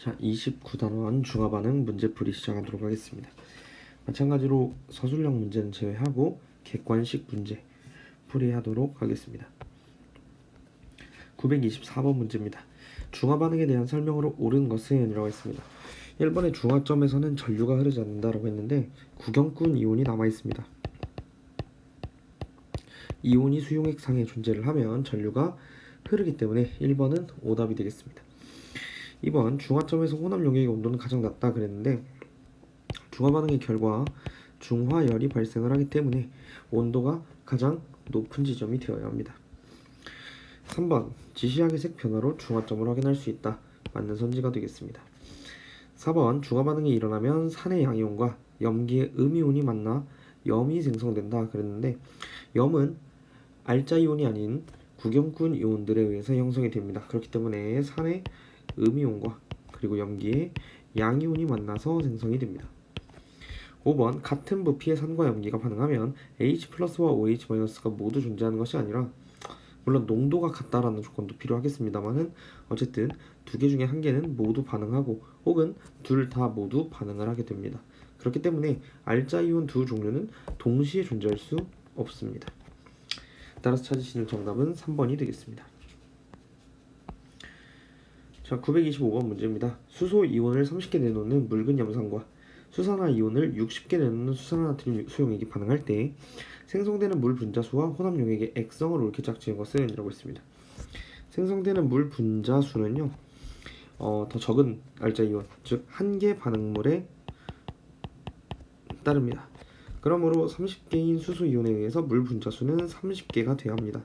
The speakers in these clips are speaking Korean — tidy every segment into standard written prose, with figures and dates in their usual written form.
자, 29단원 중화반응 문제풀이 시작하도록 하겠습니다. 마찬가지로 서술형 문제는 제외하고 객관식 문제 풀이하도록 하겠습니다. 924번 문제입니다. 중화반응에 대한 설명으로 옳은 것은 이라고 했습니다. 1번의 중화점에서는 전류가 흐르지 않는다라고 했는데 구경꾼 이온이 남아있습니다. 이온이 수용액상에 존재를 하면 전류가 흐르기 때문에 1번은 오답이 되겠습니다. 2번 중화점에서 혼합 용액의 온도는 가장 낮다 그랬는데 중화반응의 결과 중화열이 발생을 하기 때문에 온도가 가장 높은 지점이 되어야 합니다. 3번 지시약의 색 변화로 중화점을 확인할 수 있다. 맞는 선지가 되겠습니다. 4번 중화반응이 일어나면 산의 양이온과 염기의 음이온이 만나 염이 생성된다 그랬는데 염은 알자이온이 아닌 구경꾼 이온들에 의해서 형성이 됩니다. 그렇기 때문에 산의 음이온과 그리고 염기의 양이온이 만나서 생성이 됩니다. 5번 같은 부피의 산과 염기가 반응하면 H+와 OH-가 모두 존재하는 것이 아니라 물론 농도가 같다라는 조건도 필요하겠습니다만은 어쨌든 두 개 중에 한 개는 모두 반응하고 혹은 둘 다 모두 반응을 하게 됩니다. 그렇기 때문에 알자이온 두 종류는 동시에 존재할 수 없습니다. 따라서 찾으시는 정답은 3번이 되겠습니다. 자, 925번 문제입니다. 수소 이온을 30개 내놓는 묽은 염산과 수산화 이온을 60개 내놓는 수산화나트륨 수용액이 반응할 때 생성되는 물 분자수와 혼합 용액의 액성을 옳게 짝지은 것은 이라고 했습니다. 생성되는 물 분자수는요 더 적은 알자이온, 즉 한 개 반응물에 따릅니다. 그러므로 30개인 수소 이온에 의해서 물 분자수는 30개가 되어야 합니다.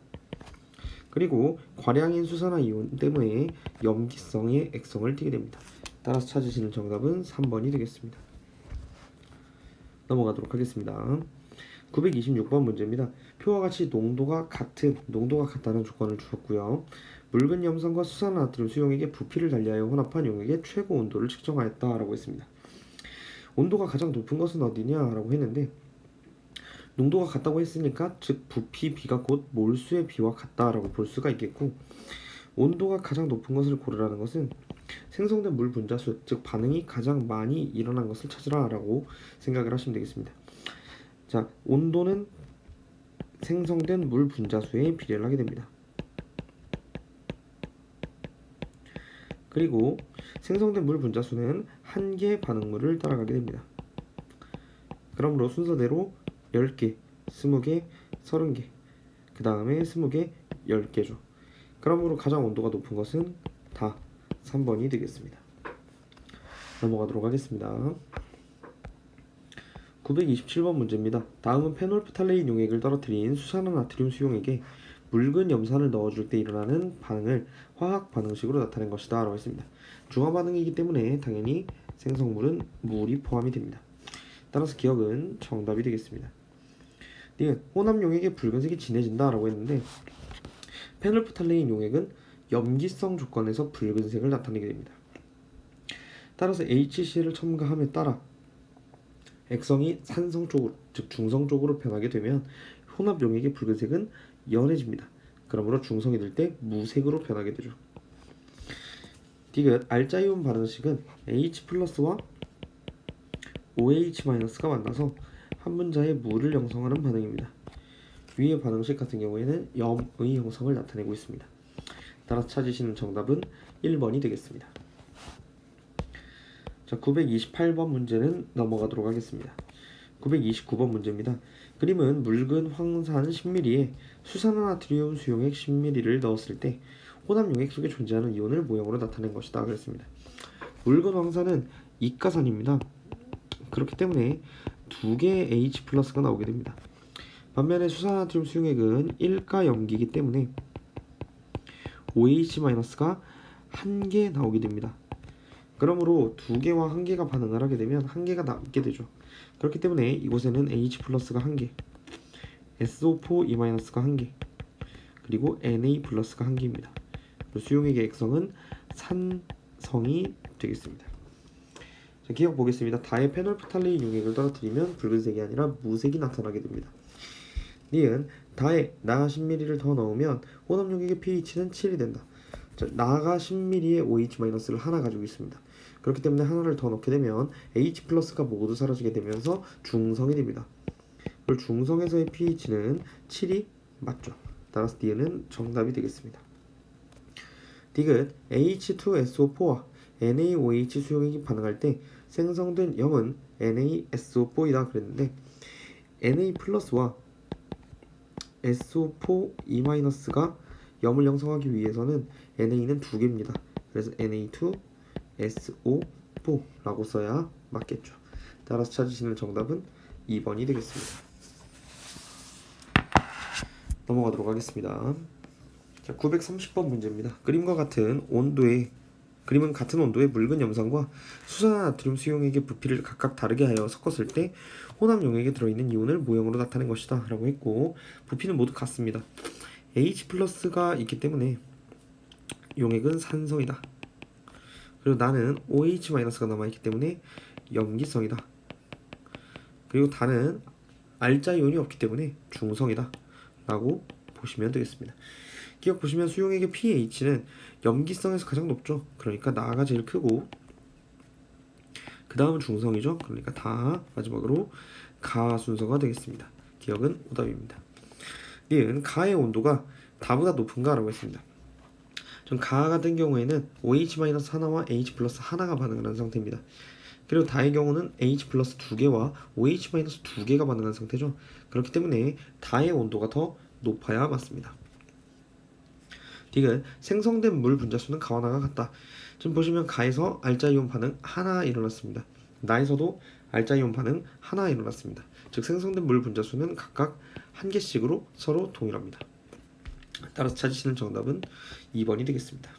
그리고 과량인 수산화 이온 때문에 염기성의 액성을 띠게 됩니다. 따라서 찾으시는 정답은 3번이 되겠습니다. 넘어가도록 하겠습니다. 926번 문제입니다. 표와 같이 농도가 같다는 조건을 주었고요. 묽은 염산과 수산화나트륨 수용액의 부피를 달리하여 혼합한 용액의 최고 온도를 측정하였다라고 했습니다. 온도가 가장 높은 것은 어디냐라고 했는데 농도가 같다고 했으니까 즉 부피 B가 곧 몰수의 B와 같다라고 볼 수가 있겠고 온도가 가장 높은 것을 고르라는 것은 생성된 물 분자수, 즉 반응이 가장 많이 일어난 것을 찾으라라고 생각을 하시면 되겠습니다. 자, 온도는 생성된 물 분자수에 비례를 하게 됩니다. 그리고 생성된 물 분자수는 한 개의 반응물을 따라가게 됩니다. 그러므로 순서대로 10개, 20개, 30개, 그 다음에 20개, 10개죠. 그러므로 가장 온도가 높은 것은 다 3번이 되겠습니다. 넘어가도록 하겠습니다. 927번 문제입니다. 다음은 페놀프탈레인 용액을 떨어뜨린 수산화나트륨 수용액에 묽은 염산을 넣어줄 때 일어나는 반응을 화학 반응식으로 나타낸 것이다 라고 했습니다. 중화 반응이기 때문에 당연히 생성물은 물이 포함이 됩니다. 따라서 기억은 정답이 되겠습니다. 혼합 용액의 붉은색이 진해진다 라고 했는데 페놀프탈레인 용액은 염기성 조건에서 붉은색을 나타내게 됩니다. 따라서 HCl을 첨가함에 따라 액성이 산성 쪽으로, 즉 중성 쪽으로 변하게 되면 혼합 용액의 붉은색은 연해집니다. 그러므로 중성이 될 때 무색으로 변하게 되죠. 디귿 알자이온 반응식은 H+와 OH-가 만나서 한 분자의 물을 형성하는 반응입니다. 위의 반응식 같은 경우에는 염의 형성을 나타내고 있습니다. 따라서 찾으시는 정답은 1번이 되겠습니다. 자, 928번 문제는 넘어가도록 하겠습니다. 929번 문제입니다. 그림은 묽은 황산 10ml에 수산화나트륨 수용액 10ml를 넣었을 때 혼합 용액 속에 존재하는 이온을 모형으로 나타낸 것이다 그랬습니다. 묽은 황산은 이가산입니다. 그렇기 때문에 두 개의 H+가 나오게 됩니다. 반면에 수산화나트륨 수용액은 1가 염기이기 때문에 OH-가 한 개 나오게 됩니다. 그러므로 두 개와 한 개가 반응을 하게 되면 한 개가 남게 되죠. 그렇기 때문에 이곳에는 H+가 한 개, SO4E-가 한 개, 그리고 Na+가 한 개입니다. 수용액의 액성은 산성이 되겠습니다. 자, 기억 보겠습니다. 다의 페놀프탈레인 용액을 떨어뜨리면 붉은색이 아니라 무색이 나타나게 됩니다. 니은 다에 나 10ml를 더 넣으면 혼합 용액의 pH는 7이 된다. 자, 나가 10ml의 OH-를 하나 가지고 있습니다. 그렇기 때문에 하나를 더 넣게 되면 H 플러스가 모두 사라지게 되면서 중성이 됩니다. 그리고 중성에서의 pH는 7이 맞죠. 따라서 D는 정답이 되겠습니다. 디귿 H2SO4와 NaOH 수용액이 반응할 때 생성된 염은 NaSO4이다 그랬는데 Na 플러스와 SO4E-가 염을 형성하기 위해서는 Na는 두 개입니다. 그래서 Na2SO4라고 써야 맞겠죠. 따라서 찾으시는 정답은 2번이 되겠습니다. 넘어가도록 하겠습니다. 자, 930번 문제입니다. 그림은 같은 온도의 묽은 염산과 수산화나트륨 수용액의 부피를 각각 다르게 하여 섞었을 때 혼합 용액에 들어있는 이온을 모형으로 나타낸 것이다 라고 했고, 부피는 모두 같습니다. H 플러스가 있기 때문에 용액은 산성이다. 그리고 나는 OH 마이너스가 남아있기 때문에 염기성이다. 그리고 다는 알자 이온이 없기 때문에 중성이다 라고 보시면 되겠습니다. 기억 보시면 수용액의 pH는 염기성에서 가장 높죠. 그러니까 나가 제일 크고 그 다음은 중성이죠. 그러니까 다 마지막으로 가 순서가 되겠습니다. 기억은 오답입니다. 니은 가의 온도가 다보다 높은가 라고 했습니다. 전 가 같은 경우에는 OH-하나와 H 플러스 하나가 반응을 한 상태입니다. 그리고 다의 경우는 H 플러스 2개와 OH 마이너스 2개가 반응한 상태죠. 그렇기 때문에 다의 온도가 더 높아야 맞습니다. 디귿 생성된 물 분자수는 가와 나가 같다. 지금 보시면 가에서 알자이온 반응 하나 일어났습니다. 나에서도 알자이온 반응 하나 일어났습니다. 즉 생성된 물 분자수는 각각 한 개씩으로 서로 동일합니다. 따라서 찾으시는 정답은 2번이 되겠습니다.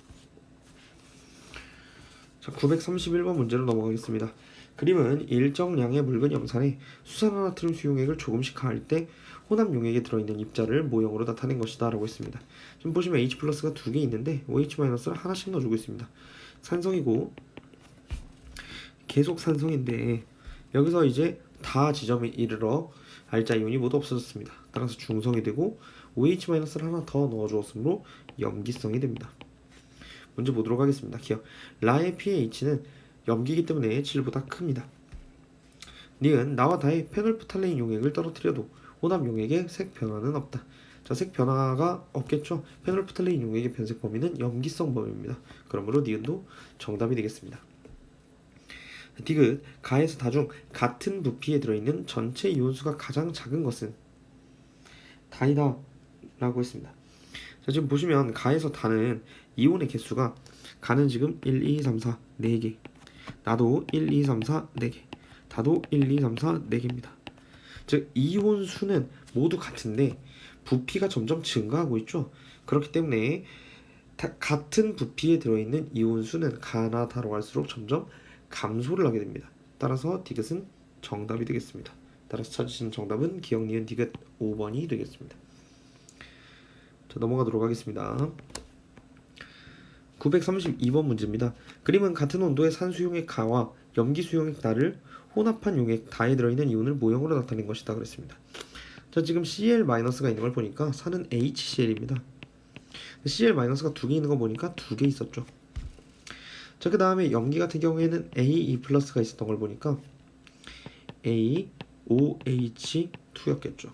자, 931번 문제로 넘어가겠습니다. 그림은 일정량의 묽은 염산에 수산화나트륨 수용액을 조금씩 가할 때 혼합 용액에 들어있는 입자를 모형으로 나타낸 것이다 라고 했습니다. 지금 보시면 H 플러스가 두 개 있는데 OH-를 하나씩 넣어주고 있습니다. 산성이고 계속 산성인데 여기서 이제 다 지점에 이르러 알자 이온이 모두 없어졌습니다. 따라서 중성이 되고 OH-를 하나 더 넣어주었으므로 염기성이 됩니다. 문제 보도록 하겠습니다. 기억 라의 pH는 염기이기 때문에 7보다 큽니다. 니은 나와 다의 페놀프탈레인 용액을 떨어뜨려도 혼합 용액에 색 변화는 없다. 자, 색 변화가 없겠죠. 페놀프탈레인 용액의 변색 범위는 염기성 범위입니다. 그러므로 니은도 정답이 되겠습니다. 디귿 가에서 다 중 같은 부피에 들어있는 전체 이온수가 가장 작은 것은 다이다 라고 했습니다. 자, 지금 보시면 가에서 다는 이온의 개수가 가는 지금 1, 2, 3, 4, 4개, 나도 1, 2, 3, 4, 4개, 다도 1, 2, 3, 4, 4개입니다. 즉 이온 수는 모두 같은데 부피가 점점 증가하고 있죠. 그렇기 때문에 같은 부피에 들어있는 이온 수는 가나 다로 갈수록 점점 감소를 하게 됩니다. 따라서 디귿은 정답이 되겠습니다. 따라서 찾으시는 정답은 기억 니은 디귿 5번이 되겠습니다. 자, 넘어가도록 하겠습니다. 932번 문제입니다. 그림은 같은 온도의 산수용액 가와 염기수용액 나를 혼합한 용액 다에 들어있는 이온을 모형으로 나타낸 것이다 그랬습니다. 자, 지금 Cl-가 있는 걸 보니까 산은 HCl입니다. Cl-가 두 개 있는 거 보니까 두 개 있었죠. 자, 그 다음에 염기 같은 경우에는 AE+가 있었던 걸 보니까 AOH2였겠죠.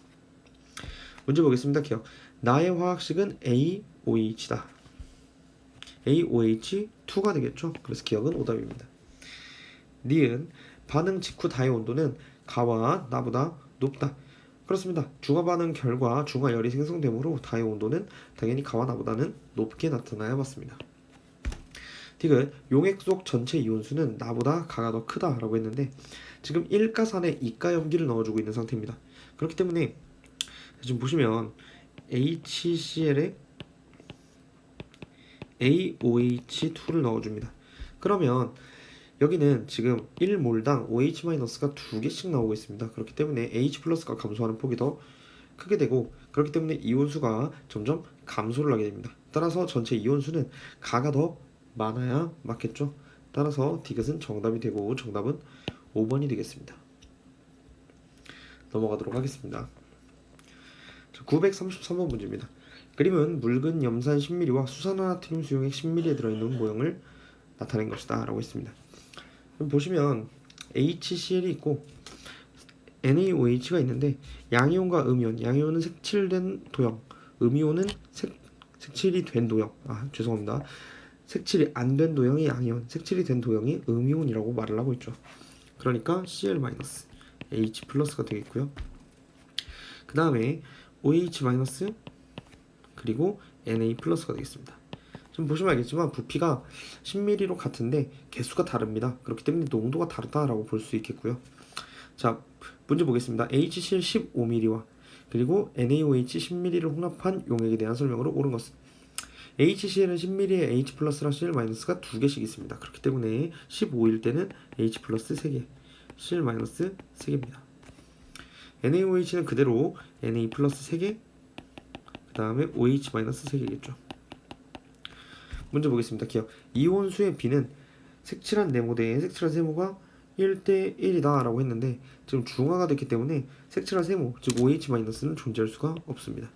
문제 보겠습니다. 기억 나의 화학식은 AOH다. AOH2가 되겠죠. 그래서 기억은 오답입니다. 니은 반응 직후 다의 온도는 가와 나보다 높다. 그렇습니다. 중화 반응 결과 중화열이 생성되므로 다의 온도는 당연히 가와 나보다는 높게 나타나야 맞습니다. 디귿 용액 속 전체 이온수는 나보다 가가 더 크다 라고 했는데 지금 1가산에 2가 염기를 넣어주고 있는 상태입니다. 그렇기 때문에 지금 보시면 HCl에 AOH2를 넣어줍니다. 그러면 여기는 지금 1몰당 OH-가 두 개씩 나오고 있습니다. 그렇기 때문에 H+가 감소하는 폭이 더 크게 되고 그렇기 때문에 이온수가 점점 감소를 하게 됩니다. 따라서 전체 이온수는 가가 더 많아야 맞겠죠. 따라서 디귿은 정답이 되고 정답은 5번이 되겠습니다. 넘어가도록 하겠습니다. 933번 문제입니다. 그림은 묽은 염산 10ml와 수산화나트륨 수용액 10ml에 들어있는 모형을 나타낸 것이다 라고 했습니다. 그럼 보시면 HCl이 있고 NaOH가 있는데 양이온과 음이온, 양이온은 색칠된 도형, 음이온은 색칠이 된 도형. 죄송합니다. 색칠이 안 된 도형이 양이온, 색칠이 된 도형이 음이온이라고 말을 하고 있죠. 그러니까 Cl-, H+가 되겠고요. 그 다음에 OH- 그리고 Na+가 되겠습니다. 지금 보시면 알겠지만 부피가 10ml로 같은데 개수가 다릅니다. 그렇기 때문에 농도가 다르다라고 볼 수 있겠고요. 자, 문제 보겠습니다. HCl 15ml와 그리고 NaOH 10ml를 혼합한 용액에 대한 설명으로 옳은 것은 HCl은 10ml에 H+랑 Cl-가 2개씩 있습니다. 그렇기 때문에 15일 때는 H+ 3개, Cl- 3개입니다. NaOH는 그대로 Na+ 3개, 그 다음에 OH- 3개겠죠. 문제 보겠습니다. 기억. 이온수의 B는 색칠한 네모 대 색칠한 세모가 1대 1이다 라고 했는데 지금 중화가 됐기 때문에 색칠한 세모, 즉 OH-는 존재할 수가 없습니다.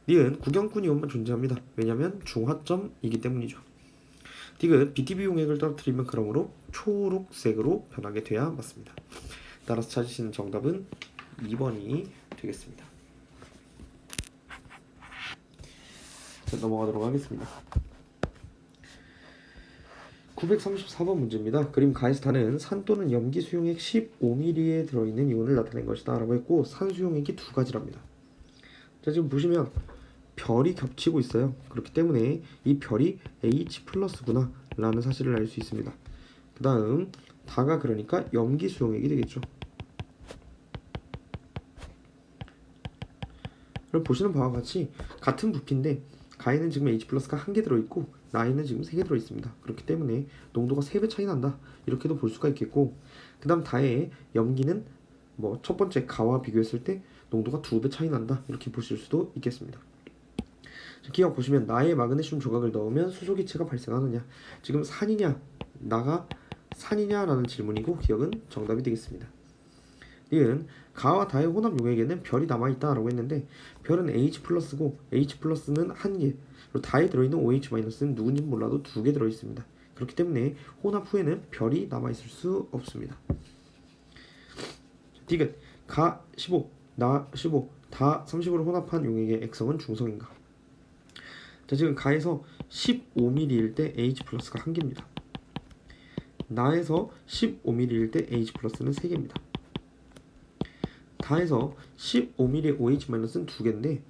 니은 구경꾼 이온만 존재합니다. 왜냐하면 중화점이기 때문이죠. 디귿 BTB 용액을 떨어뜨리면 그러므로 초록색으로 변하게 돼야 맞습니다. 따라서 찾으시는 정답은 2번이 되겠습니다. 자, 넘어가도록 하겠습니다. 934번 문제입니다. 그림 가에서 다는 산 또는 염기 수용액 15ml에 들어있는 이온을 나타낸 것이다 라고 했고 산 수용액이 두 가지랍니다. 자, 지금 보시면 별이 겹치고 있어요. 그렇기 때문에 이 별이 H+구나 라는 사실을 알 수 있습니다. 그 다음 다가 그러니까 염기 수용액이 되겠죠. 그럼 보시는 바와 같이 같은 부피인데 가에는 지금 H+가 1개 들어있고 나에는 지금 3개 들어있습니다. 그렇기 때문에 농도가 3배 차이 난다 이렇게도 볼 수가 있겠고 그 다음 다의 염기는 뭐 첫 번째 가와 비교했을 때 농도가 2배 차이 난다 이렇게 보실 수도 있겠습니다. 기억 보시면 나의 마그네슘 조각을 넣으면 수소기체가 발생하느냐, 지금 산이냐 나가 산이냐 라는 질문이고 기억은 정답이 되겠습니다. 이은 가와 다의 혼합 용액에는 별이 남아있다 라고 했는데 별은 H+고 H+는 1개, 그리고 다에 들어있는 OH-는 누군지 몰라도 2개 들어있습니다. 그렇기 때문에 혼합 후에는 별이 남아있을 수 없습니다. 디귿 가 15, 나 15, 다 30으로 혼합한 용액의 액성은 중성인가? 자, 지금 가에서 15ml일 때 H+가 1개입니다. 나에서 15ml일 때 H+는 3개입니다. 다에서 15ml의 OH-는 2개인데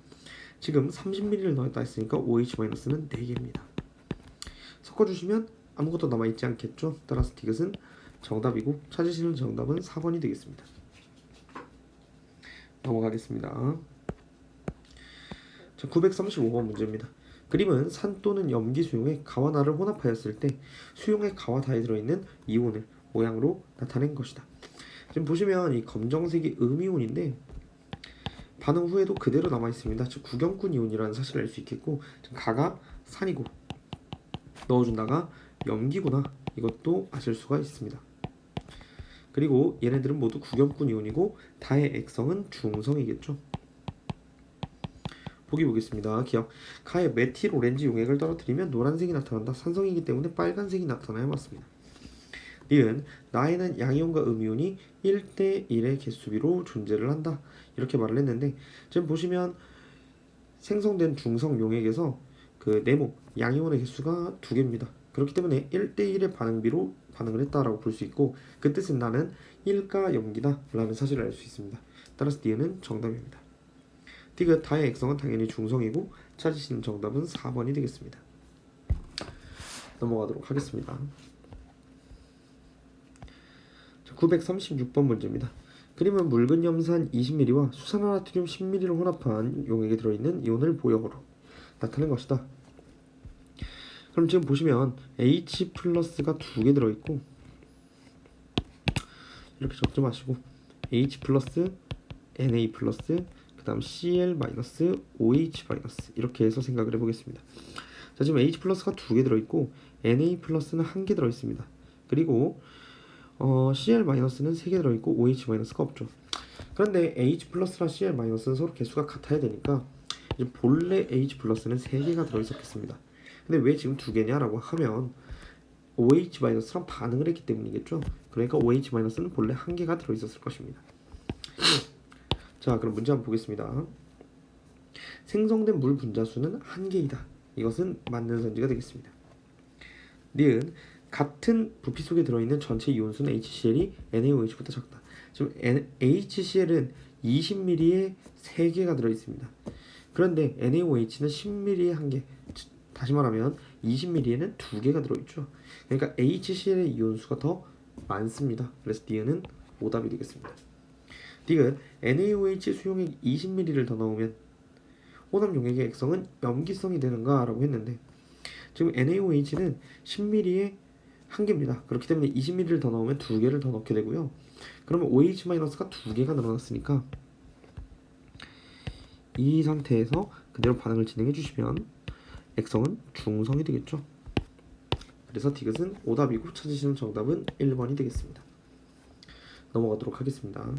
지금 30ml를 넣었다 했으니까 OH-는 4개입니다. 섞어주시면 아무것도 남아있지 않겠죠. 따라서 디귿은 정답이고 찾으시는 정답은 4번이 되겠습니다. 넘어가겠습니다. 자, 935번 문제입니다. 그림은 산 또는 염기 수용액 가와 나를 혼합하였을 때 수용액 가와 다에 들어있는 이온을 모양으로 나타낸 것이다. 지금 보시면 이 검정색이 음이온인데 반응 후에도 그대로 남아있습니다. 즉 구경꾼 이온이라는 사실을 알 수 있겠고 가가 산이고 넣어준다가 염기구나 이것도 아실 수가 있습니다. 그리고 얘네들은 모두 구경꾼 이온이고 다의 액성은 중성이겠죠. 보기 보겠습니다. 기억. 가에 메틸 오렌지 용액을 떨어뜨리면 노란색이 나타난다. 산성이기 때문에 빨간색이 나타나야 맞습니다. 니은 나에는 양이온과 음이온이 1대 1의 개수비로 존재를 한다 이렇게 말을 했는데 지금 보시면 생성된 중성 용액에서 그 네모 양이온의 개수가 2개입니다. 그렇기 때문에 1대 1의 반응비로 반응을 했다라고 볼 수 있고 그 뜻은 나는 1가 염기다 라는 사실을 알 수 있습니다. 따라서 니은은 정답입니다. 디귿 다의 액성은 당연히 중성이고 찾으시는 정답은 4번이 되겠습니다. 넘어가도록 하겠습니다. 936번 문제입니다. 그림은 묽은 염산 20ml와 수산화나트륨 10ml를 혼합한 용액에 들어있는 이온을 모형으로 나타낸 것이다. 그럼 지금 보시면 H+가 2개 들어있고 이렇게 적지 마시고 H+, Na+, 그 다음 Cl-, OH- 이렇게 해서 생각을 해보겠습니다. 자, 지금 H+가 2개 들어있고 Na+는 1개 들어있습니다. 그리고 Cl-는 3개 들어있고 OH-가 없죠. 그런데 H+랑 Cl-는 서로 개수가 같아야 되니까 이제 본래 H+는 3개가 들어있었겠습니다. 근데 왜 지금 2개냐라고 하면 OH-랑 반응을 했기 때문이겠죠. 그러니까 OH-는 본래 한 개가 들어있었을 것입니다. 자, 그럼 문제 한번 보겠습니다. 생성된 물 분자수는 한 개이다. 이것은 맞는 선지가 되겠습니다. 니은 같은 부피 속에 들어있는 전체 이온수는 HCl이 NaOH보다 작다. 지금 HCl은 20ml에 3개가 들어있습니다. 그런데 NaOH는 10ml에 1개. 다시 말하면 20ml에는 2개가 들어있죠. 그러니까 HCl의 이온수가 더 많습니다. 그래서 니은은 오답이 되겠습니다. 니은 NaOH 수용액 20ml를 더 넣으면 혼합 용액의 액성은 염기성이 되는가? 라고 했는데 지금 NaOH는 10ml에 1개입니다. 그렇기 때문에 20ml를 더 넣으면 2개를 더 넣게 되고요. 그러면 OH-가 2개가 늘어났으니까 이 상태에서 그대로 반응을 진행해 주시면 액성은 중성이 되겠죠. 그래서 디귿은 오답이고 찾으시는 정답은 1번이 되겠습니다. 넘어가도록 하겠습니다.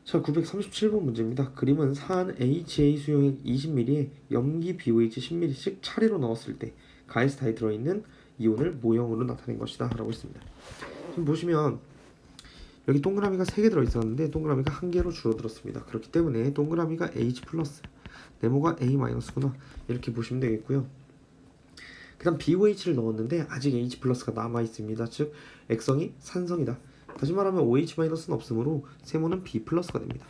자, 937번 문제입니다. 그림은 산 HA 수용액 20ml에 염기 BOH 10ml씩 차례로 넣었을 때 가에스타에 들어있는 이온을 모형으로 나타낸 것이다 라고 했습니다. 지금 보시면 여기 동그라미가 3개 들어있었는데 동그라미가 1개로 줄어들었습니다. 그렇기 때문에 동그라미가 H+, 네모가 A-구나 이렇게 보시면 되겠고요. 그 다음 BOH를 넣었는데 아직 H+가 남아있습니다. 즉 액성이 산성이다. 다시 말하면 OH-는 없으므로 세모는 B+가 됩니다.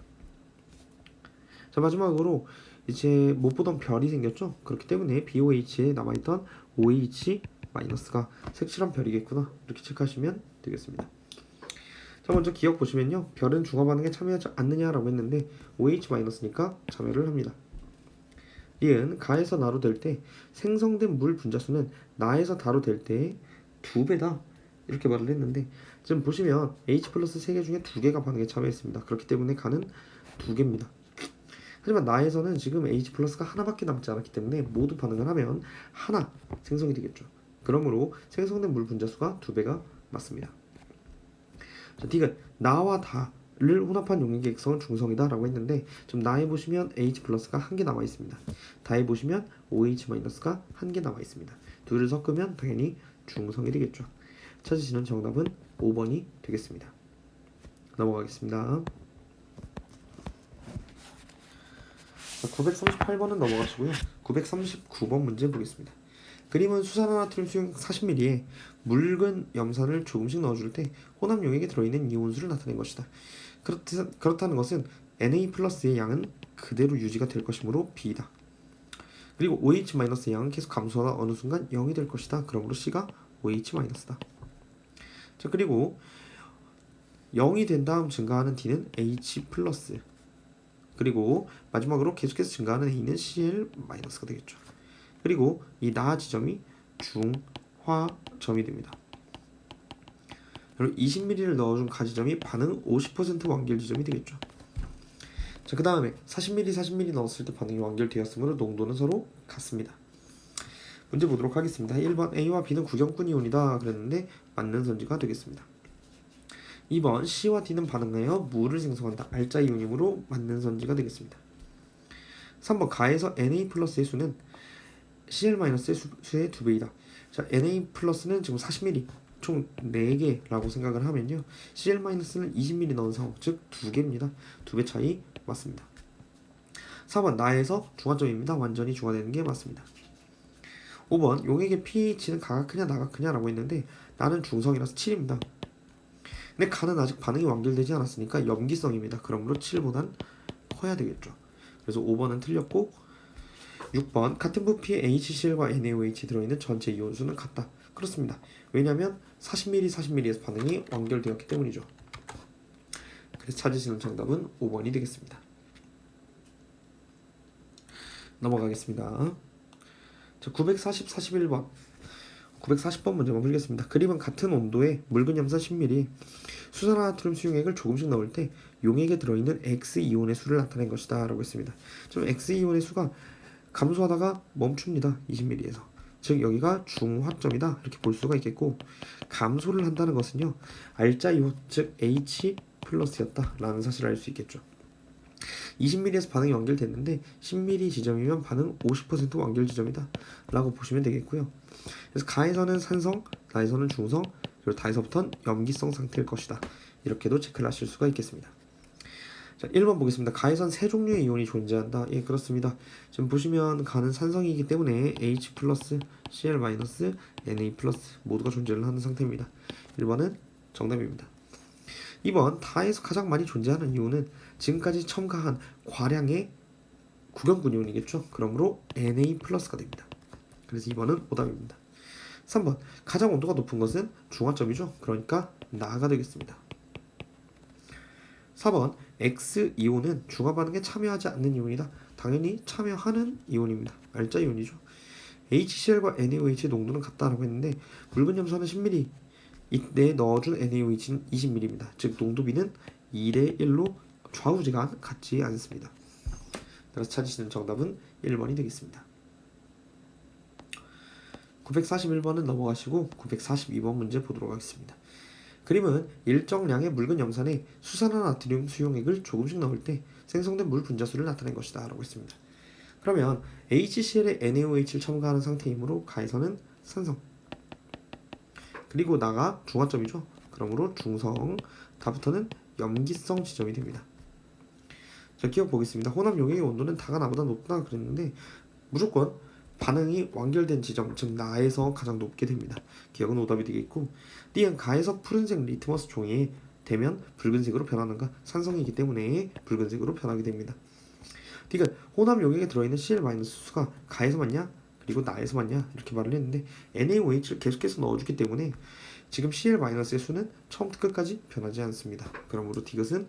자, 마지막으로 이제 못 보던 별이 생겼죠. 그렇기 때문에 BOH에 남아있던 OH-가 색칠한 별이겠구나 이렇게 체크하시면 되겠습니다. 자, 먼저 기억 보시면요, 별은 중화 반응에 참여하지 않느냐라고 했는데 OH-니까 참여를 합니다. 이은 가에서 나로 될 때 생성된 물 분자수는 나에서 다로 될 때의 2배다 이렇게 말을 했는데 지금 보시면 H+ 3개 중에 2개가 반응에 참여했습니다. 그렇기 때문에 가는 2개입니다. 하지만 나에서는 지금 H+가 하나밖에 남지 않았기 때문에 모두 반응을 하면 하나 생성이 되겠죠. 그러므로 생성된 물 분자수가 2배가 맞습니다. 자, 디귿 나와 다를 혼합한 용액의 액성은 중성이다 라고 했는데 지금 나에 보시면 H+가 1개 남아 있습니다. 다에 보시면 OH-가 1개 남아 있습니다. 둘을 섞으면 당연히 중성이 되겠죠. 찾으시는 정답은 5번이 되겠습니다. 넘어가겠습니다. 938번은 넘어가시고요. 939번 문제 보겠습니다. 그림은 수산화나트륨 수용 40ml에 묽은 염산을 조금씩 넣어줄 때 혼합 용액에 들어있는 이온수를 나타낸 것이다. 그렇다는 것은 Na+의 양은 그대로 유지가 될 것이므로 B다. 그리고 OH-의 양은 계속 감소하다 어느 순간 0이 될 것이다. 그러므로 C가 OH-다. 자, 그리고 0이 된 다음 증가하는 D는 H+, 그리고 마지막으로 계속해서 증가하는 A는 Cl-가 되겠죠. 그리고 이 나 지점이 중화점이 됩니다. 그리고 20ml를 넣어준 가 지점이 반응 50% 완결 지점이 되겠죠. 자, 그 다음에 40ml 넣었을 때 반응이 완결되었으므로 농도는 서로 같습니다. 문제 보도록 하겠습니다. 1번 A와 B는 구경꾼 이온이다 그랬는데 맞는 선지가 되겠습니다. 2번 C와 D는 반응하여 물을 생성한다. 알짜 이온이므로 맞는 선지가 되겠습니다. 3번 가에서 Na+의 수는 Cl-의 수의 2배이다. 자, Na+는 지금 40ml 총 4개라고 생각을 하면요, Cl-는 20ml 넣은 상황, 즉 2개입니다. 2배 차이 맞습니다. 4번 나에서 중화점입니다. 완전히 중화되는 게 맞습니다. 5번 용액의 pH는 가가 크냐 나가 크냐라고 했는데 나는 중성이라서 7입니다. 근데 가는 아직 반응이 완결되지 않았으니까 염기성입니다. 그러므로 7보단 커야 되겠죠. 그래서 5번은 틀렸고 6번 같은 부피의 HCl과 NaOH 들어있는 전체 이온수는 같다. 그렇습니다. 왜냐하면 40ml에서 반응이 완결되었기 때문이죠. 그래서 찾으시는 정답은 5번이 되겠습니다. 넘어가겠습니다. 자, 941번 940번 문제만 풀겠습니다. 그림은 같은 온도의 묽은 염산 10ml 수산화나트륨 수용액을 조금씩 넣을 때 용액에 들어있는 X이온의 수를 나타낸 것이다 라고 했습니다. 좀 X이온의 수가 감소하다가 멈춥니다. 20ml에서. 즉 여기가 중화점이다 이렇게 볼 수가 있겠고, 감소를 한다는 것은요 알짜 이온 즉 H+였다 라는 사실을 알 수 있겠죠. 20mm에서 반응이 완결됐는데 10mm 지점이면 반응 50% 완결 지점이다 라고 보시면 되겠고요. 그래서 가에서는 산성, 나에서는 중성, 그리고 다에서부터는 염기성 상태일 것이다. 이렇게도 체크를 하실 수가 있겠습니다. 자, 1번 보겠습니다. 가에선 세 종류의 이온이 존재한다. 예, 그렇습니다. 지금 보시면 가는 산성이기 때문에 H+, Cl-, Na+ 모두가 존재를 하는 상태입니다. 1번은 정답입니다. 2번 다에서 가장 많이 존재하는 이온은 지금까지 첨가한 과량의 구경군 이온이겠죠. 그러므로 Na+가 됩니다. 그래서 2번은 오답입니다. 3번 가장 온도가 높은 것은 중화점이죠. 그러니까 나가 되겠습니다. 4번 X이온은 중화 반응에 참여하지 않는 이온이다. 당연히 참여하는 이온입니다. 알짜 이온이죠. HCl과 NaOH의 농도는 같다라고 했는데 묽은 염소는 10ml, 이때 넣어준 NaOH는 20ml입니다. 즉 농도비는 1대 1로 좌우지간 같지 않습니다. 따라서 찾으시는 정답은 1번이 되겠습니다. 941번은 넘어가시고 942번 문제 보도록 하겠습니다. 그림은 일정량의 묽은 염산에 수산화 나트륨 수용액을 조금씩 넣을 때 생성된 물 분자수를 나타낸 것이다 라고 했습니다. 그러면 HCl에 NaOH를 첨가하는 상태이므로 가에서는 산성, 그리고 나가 중화점이죠. 그러므로 중성, 다부터는 염기성 지점이 됩니다. 자, 기억 보겠습니다. 혼합 용액의 온도는 다가 나보다 높다 그랬는데 무조건 반응이 완결된 지점, 즉 나에서 가장 높게 됩니다. 기억은 오답이 되겠고, D는 가에서 푸른색 리트머스 종이에 되면 붉은색으로 변하는가? 산성이기 때문에 붉은색으로 변하게 됩니다. D가 혼합 용액에 들어있는 Cl- 수가 가에서 맞냐? 그리고 나에서 맞냐? 이렇게 말을 했는데 NaOH를 계속해서 넣어주기 때문에 지금 Cl- 의 수는 처음부터 끝까지 변하지 않습니다. 그러므로 D것은